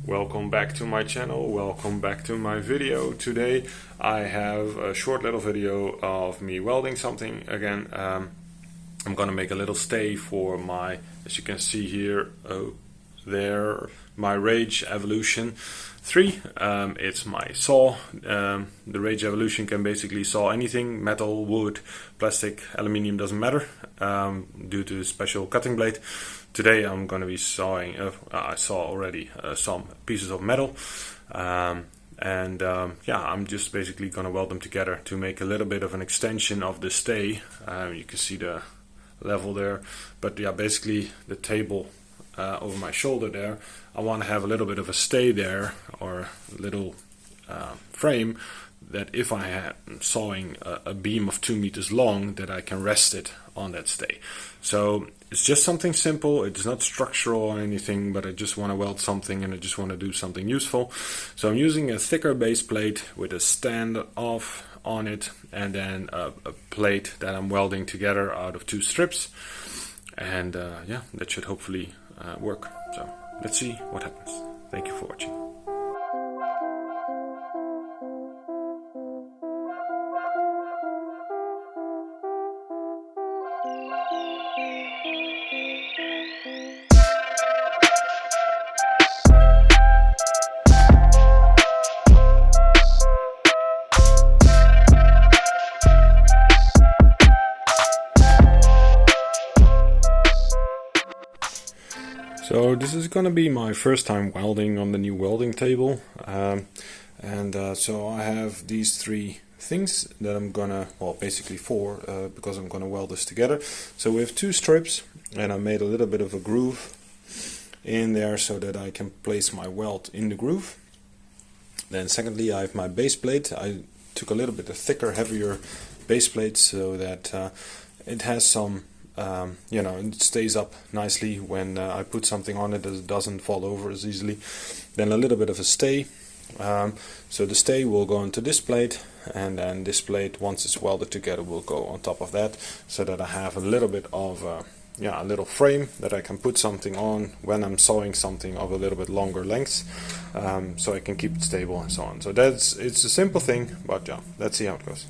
Welcome back to my channel, welcome back to my video. Today I have a short little video of me welding something again. I'm gonna make a little stay for my, as you can see here, my Rage Evolution 3. It's my saw. The Rage Evolution can basically saw anything, metal, wood, plastic, aluminium, doesn't matter, due to a special cutting blade. Today I'm going to be sawing, I saw already some pieces of metal, yeah, I'm just basically going to weld them together to make a little bit of an extension of the stay. You can see the level there, but yeah, basically the table over my shoulder there, I want to have a little bit of a stay there, or a little frame, that if I am sawing a beam of 2 meters long, that I can rest it on that stay. So it's just something simple, it's not structural or anything, but I just want to weld something and I just want to do something useful. So I'm using a thicker base plate with a stand off on it, and then a plate that I'm welding together out of 2 strips. And yeah, that should hopefully work. So let's see what happens. Thank you for watching. So this is gonna be my first time welding on the new welding table, so I have these 3 things that I'm gonna, well, basically 4, because I'm gonna weld this together. So we have 2 strips, and I made a little bit of a groove in there so that I can place my weld in the groove. Then secondly, I have my base plate. I took a little bit of thicker, heavier base plate so that it has some it stays up nicely when I put something on it, it doesn't fall over as easily. Then a little bit of a stay. So the stay will go into this plate, and then this plate, once it's welded together, will go on top of that, so that I have a little bit of a little frame that I can put something on when I'm sawing something of a little bit longer length, so I can keep it stable and so on. So it's a simple thing, but yeah, let's see how it goes.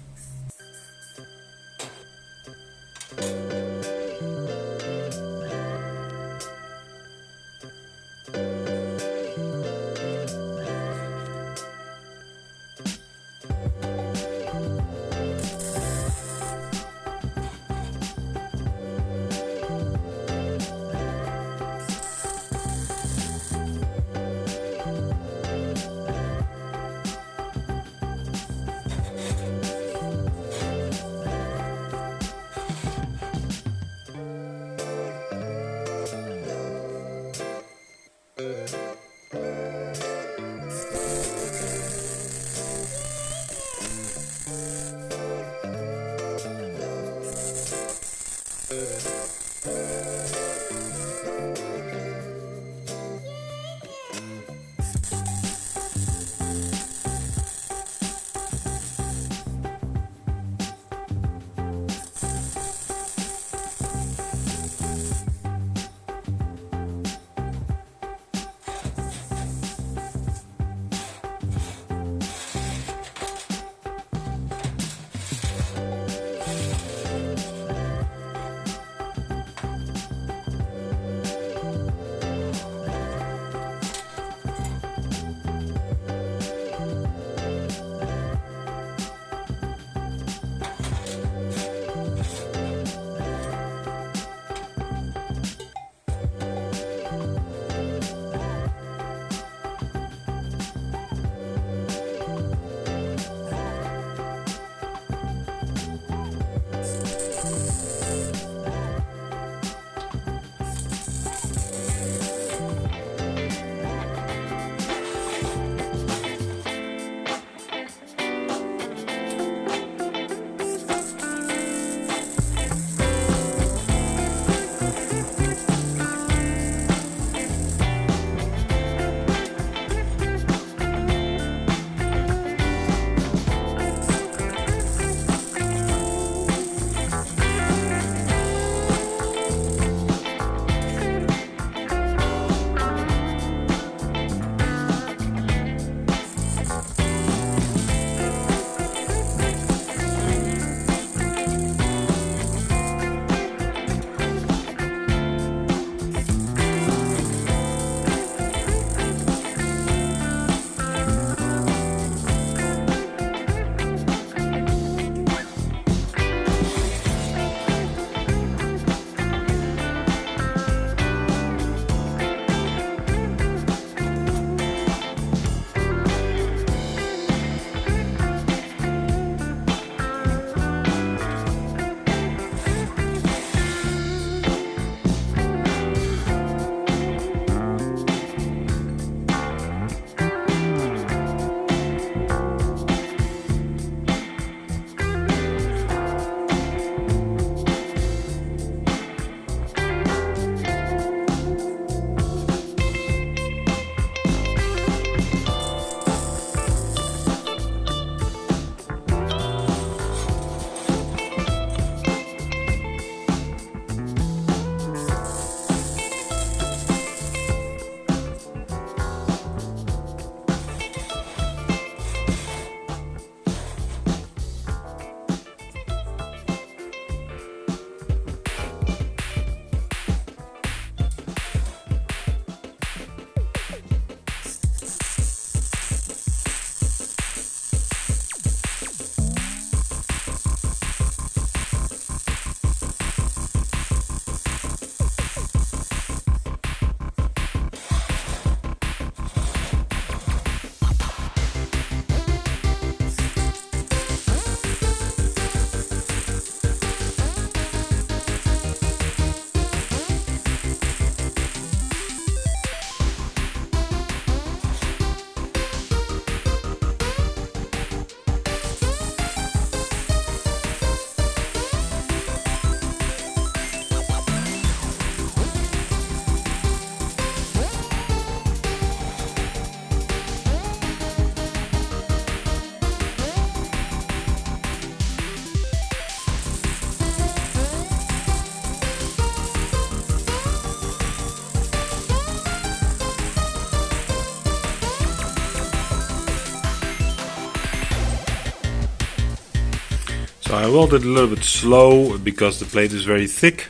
So I welded a little bit slow because the plate is very thick,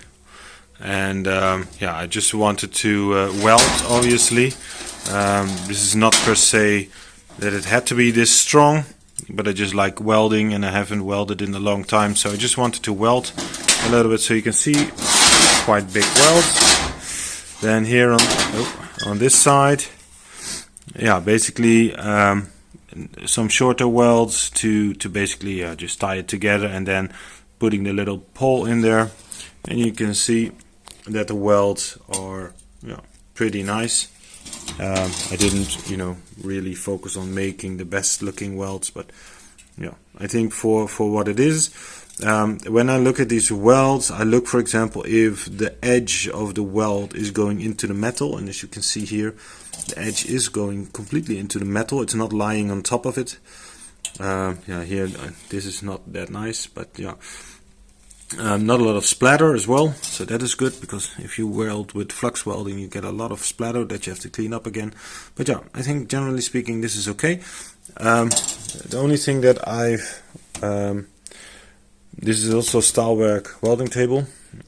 and yeah, I just wanted to weld, obviously. This is not per se that it had to be this strong, but I just like welding and I haven't welded in a long time, so I just wanted to weld a little bit so you can see quite big welds. Then here on this side, yeah, basically some shorter welds to basically just tie it together, and then putting the little pole in there, and you can see that the welds are pretty nice. I didn't really focus on making the best looking welds, but yeah, I think for what it is, when I look at these welds, I look, for example, if the edge of the weld is going into the metal, and as you can see here, the edge is going completely into the metal. It's not lying on top of it. Yeah, here this is not that nice, but yeah, not a lot of splatter as well, so that is good, because if you weld with flux welding, you get a lot of splatter that you have to clean up again. But yeah, I think generally speaking this is okay. The only thing that this is also Stahlwerk welding table.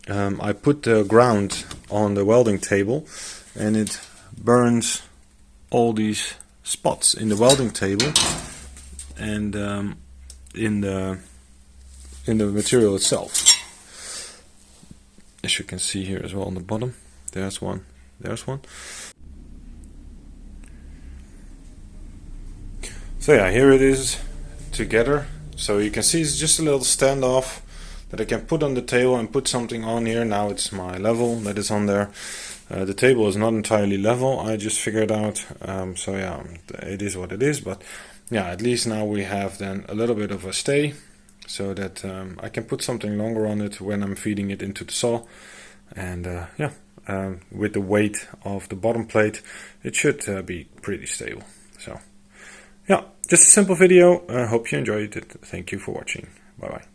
I put the ground on the welding table, and it burns all these spots in the welding table and in the material itself. As you can see here as well on the bottom, there's one. So yeah, here it is together. So you can see it's just a little standoff that I can put on the table and put something on here. Now it's my level that is on there. The table is not entirely level, I just figured out. So yeah, it is what it is. But yeah, at least now we have then a little bit of a stay, so that I can put something longer on it when I'm feeding it into the saw. And yeah, with the weight of the bottom plate, it should be pretty stable. So yeah, just a simple video. I hope you enjoyed it. Thank you for watching. Bye bye.